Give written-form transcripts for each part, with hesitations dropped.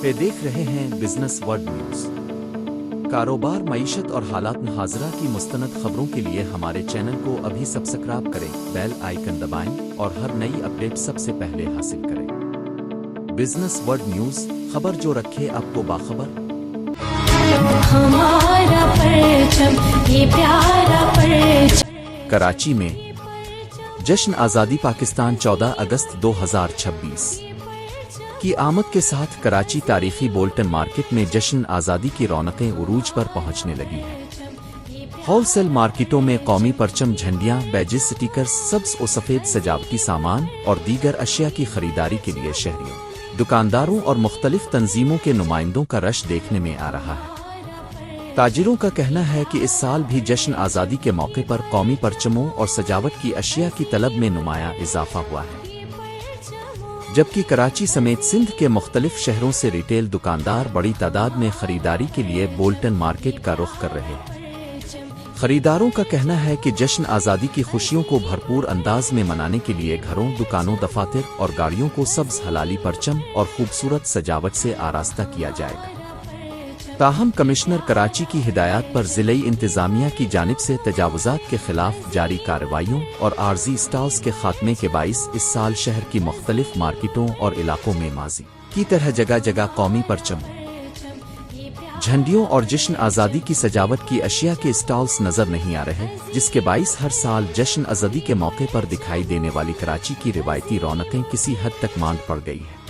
पे देख रहे हैं बिजनेस वर्ल्ड न्यूज। कारोबार, मईशत और हालात हाजिरा की मुस्तनद खबरों के लिए हमारे चैनल को अभी सब्सक्राइब करें, बेल आइकन दबाएं और हर नई अपडेट सबसे पहले हासिल करें। बिजनेस वर्ल्ड न्यूज, खबर जो रखे आपको बाखबर। हमारा परचम, ये प्यारा परचम। कराची में जश्न आज़ादी पाकिस्तान 14 अगस्त 2026 की आमद के साथ कराची तारीखी बोल्टन मार्केट में जश्न आज़ादी की रौनकें उरूज पर पहुंचने लगी हैं। होलसेल मार्केटों में कौमी परचम, झंडियां, बैजेस, स्टिकर्स, सब्ज और सफ़ेद सजावटी सामान और दीगर अशिया की खरीदारी के लिए शहरियों, दुकानदारों और मुख्तलिफ तंजीमों के नुमाइंदों का रश देखने में आ रहा है। ताजिरों का कहना है कि इस साल भी जश्न आज़ादी के मौके पर कौमी परचमों और सजावट की अशिया की तलब में नुमाया इजाफा हुआ है, जबकि कराची समेत सिंध के मुख्तलिफ शहरों से रिटेल दुकानदार बड़ी तादाद में खरीदारी के लिए बोल्टन मार्केट का रुख कर रहे हैं। खरीदारों का कहना है कि जश्न आज़ादी की खुशियों को भरपूर अंदाज में मनाने के लिए घरों, दुकानों, दफातर और गाड़ियों को सब्ज हलाली परचम और खूबसूरत सजावट से आरास्ता किया जाएगा। ताहम कमिश्नर कराची की हिदायत पर ज़िले इंतज़ामिया की जानिब से तजावुज़ात के खिलाफ जारी कार्रवाइयों और आर्जी स्टॉल्स के खात्मे के बाइस इस साल शहर की मुख्तलिफ मार्केटों और इलाकों में माजी की तरह जगह जगह कौमी परचमों, झंडियों और जश्न आज़ादी की सजावट की अशिया के स्टॉल्स नजर नहीं आ रहे, जिसके बाइस हर साल जश्न आज़ादी के मौके पर दिखाई देने वाली कराची की रिवायती रौनकें किसी हद तक मांद पड़ गई है।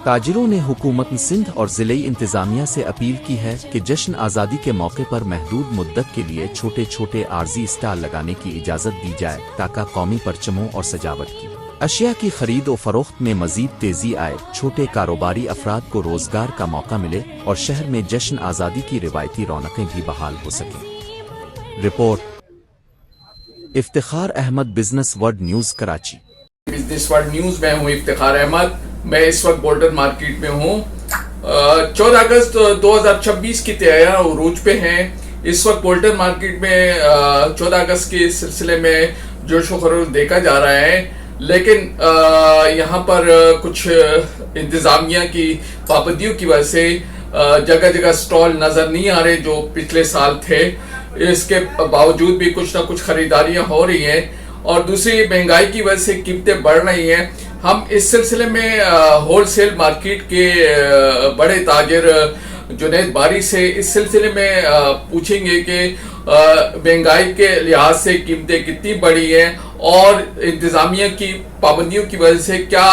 ताजिरों ने हुकूमत सिंध और ज़िले इंतज़ामिया से अपील की है कि जश्न आज़ादी के मौके पर महदूद मुद्दत के लिए छोटे छोटे आर्जी स्टॉल लगाने की इजाज़त दी जाए, ताकि कौमी परचमों और सजावट की अशिया की खरीद और फरोख्त में मज़ीद तेज़ी आए, छोटे कारोबारी अफराद को रोज़गार का मौका मिले और शहर में जश्न आज़ादी की रिवायती रौनकें भी बहाल हो सकें। Report Iftikhar Ahmed, business world news, Karachi. Business world news में हूँ इफ्तिखार अहमद। मैं इस वक्त बोल्टन मार्केट में हूँ। 14 अगस्त 2026 की तैयारियां उरूज पे हैं। इस वक्त बोल्टन मार्केट में 14 अगस्त के सिलसिले में जोश व खरोश देखा जा रहा है, लेकिन यहाँ पर कुछ इंतज़ामिया की पाबंदियों की वजह से जगह जगह स्टॉल नज़र नहीं आ रहे जो पिछले साल थे। इसके बावजूद भी कुछ ना कुछ खरीदारियाँ हो रही हैं और दूसरी महंगाई की वजह से कीमतें बढ़ रही हैं। हम इस सिलसिले में होलसेल मार्केट के बड़े ताजिर जुनैद बारी से इस सिलसिले में पूछेंगे कि महंगाई के लिहाज से कीमतें कितनी बढ़ी हैं और इंतज़ामिया की पाबंदियों की वजह से क्या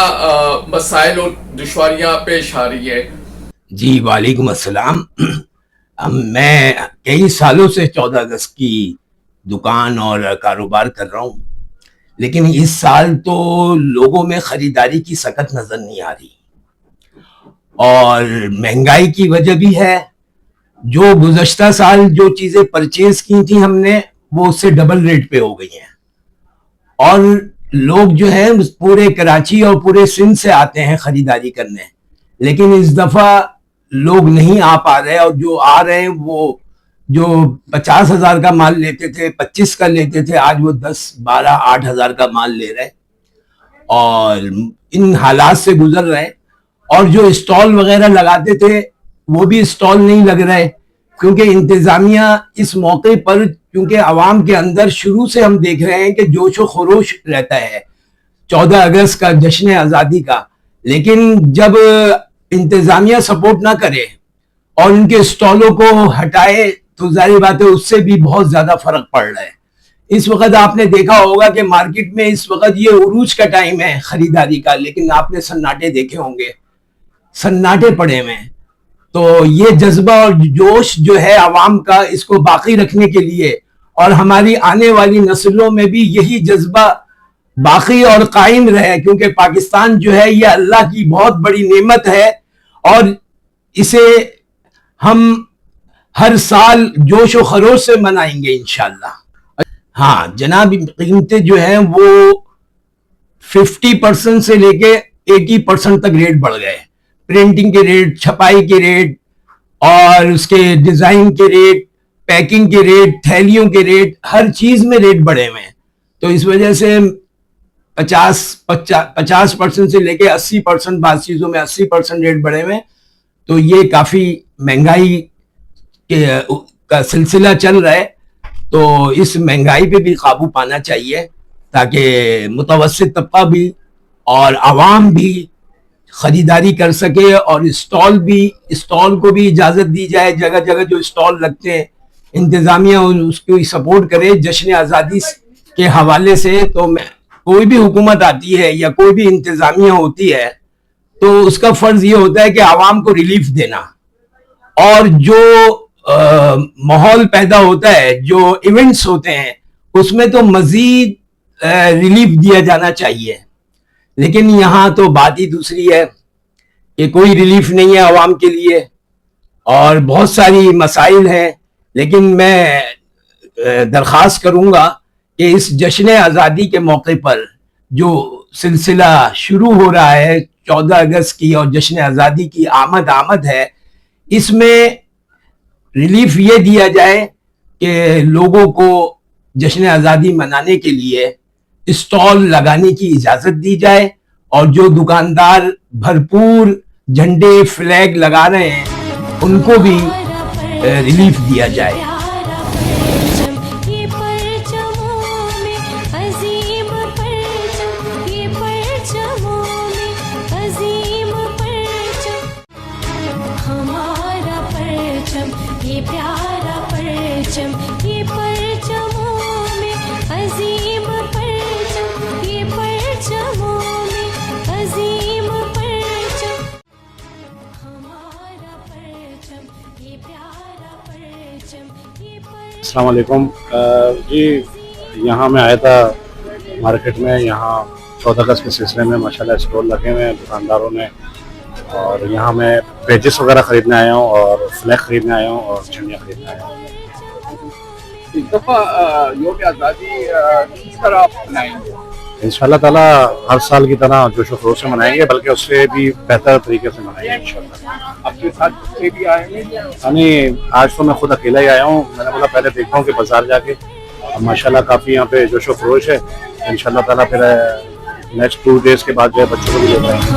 मसाइल और दुश्वारियां पेश आ रही है। जी वालेकुम अस्सलाम। मैं कई सालों से 14 अगस्त की दुकान और कारोबार कर रहा हूँ, लेकिन इस साल तो लोगों में खरीदारी की सकत नजर नहीं आ रही और महंगाई की वजह भी है। जो गुज़श्ता साल जो चीजें परचेज की थी हमने, वो उससे डबल रेट पे हो गई हैं और लोग जो है पूरे कराची और पूरे सिंध से आते हैं खरीदारी करने, लेकिन इस दफा लोग नहीं आ पा रहे और जो आ रहे हैं वो जो 50,000 का माल लेते थे, 25 का लेते थे, आज वो 10, 12, 8,000 का माल ले रहे और इन हालात से गुजर रहे। और जो स्टॉल वगैरह लगाते थे वो भी स्टॉल नहीं लग रहे, क्योंकि इंतजामिया इस मौके पर, क्योंकि आवाम के अंदर शुरू से हम देख रहे हैं कि जोश व खरोश रहता है 14 अगस्त का, जश्न आज़ादी का, लेकिन जब इंतजामिया सपोर्ट ना करे और उनके स्टॉलों को हटाए तो जाहिर बात है उससे भी बहुत ज्यादा फर्क पड़ रहा है। इस वक्त आपने देखा होगा कि मार्केट में इस वक्त ये उरूज का टाइम है खरीदारी का, लेकिन आपने सन्नाटे देखे होंगे, सन्नाटे पड़े हुए हैं। तो ये जज्बा और जोश जो है आवाम का, इसको बाकी रखने के लिए और हमारी आने वाली नस्लों में भी यही जज्बा बाकी और कायम रहे, क्योंकि पाकिस्तान जो है ये अल्लाह की बहुत बड़ी नेमत है और इसे हम हर साल जोश व खरोश से मनाएंगे इंशाल्लाह। हाँ जनाब, कीमतें जो हैं वो 50% से लेके 80% तक रेट बढ़ गए। प्रिंटिंग के रेट, छपाई के रेट और उसके डिजाइन के रेट, पैकिंग के रेट, थैलियों के रेट, हर चीज में रेट बढ़े हुए हैं। तो इस वजह से 50% से लेके 80%, बाद चीजों में 80% रेट बढ़े हुए हैं। تو یہ کافی مہنگائی کا سلسلہ چل رہا ہے، تو اس مہنگائی پہ بھی قابو پانا چاہیے تاکہ متوسط طبقہ بھی اور عوام بھی خریداری کر سکے، اور اسٹال کو بھی اجازت دی جائے. جگہ جگہ جو اسٹال لگتے ہیں انتظامیہ اس کو سپورٹ کرے. جشن آزادی کے حوالے سے تو کوئی بھی حکومت آتی ہے یا کوئی بھی انتظامیہ ہوتی ہے تو اس کا فرض یہ ہوتا ہے کہ عوام کو ریلیف دینا، اور جو ماحول پیدا ہوتا ہے، جو ایونٹس ہوتے ہیں، اس میں تو مزید ریلیف دیا جانا چاہیے. لیکن یہاں تو بات ہی دوسری ہے کہ کوئی ریلیف نہیں ہے عوام کے لیے، اور بہت ساری مسائل ہیں. لیکن میں درخواست کروں گا کہ اس جشن آزادی کے موقع پر جو سلسلہ شروع ہو رہا ہے 14 اگست کی، اور جشن آزادی کی آمد ہے، اس میں ریلیف یہ دیا جائے کہ لوگوں کو جشن آزادی منانے کے لیے اسٹال لگانے کی اجازت دی جائے، اور جو دکاندار بھرپور جھنڈے فلیگ لگا رہے ہیں ان کو بھی ریلیف دیا جائے. السلام علیکم. جی یہاں میں آیا تھا مارکیٹ میں، یہاں 14 اگست کے سلسلے میں ماشاءاللہ اسٹال لگے ہوئے ہیں دکانداروں نے، اور یہاں میں پیجز وغیرہ خریدنے آیا ہوں، اور فلیگ خریدنے آیا ہوں، اور جھنڈیاں خریدنے آیا ہوں. اس دفعہ یوم آزادی کس طرح آپ منائیں گے؟ انشاءاللہ تعالیٰ ہر سال کی طرح جوش و خروش سے منائیں گے، بلکہ اس سے بھی بہتر طریقے سے منائیں گے انشاءاللہ. آپ کے ساتھ بچے بھی آئیں گے؟ یعنی آج تو میں خود اکیلا ہی آیا ہوں. میں نے بولا پہلے دیکھتا ہوں کہ بازار جا کے. ماشاءاللہ کافی یہاں پہ جوش و خروش ہے. انشاءاللہ تعالیٰ پھر نیکسٹ 2 days کے بعد جو ہے بچوں کو بھی لے جائیں گے.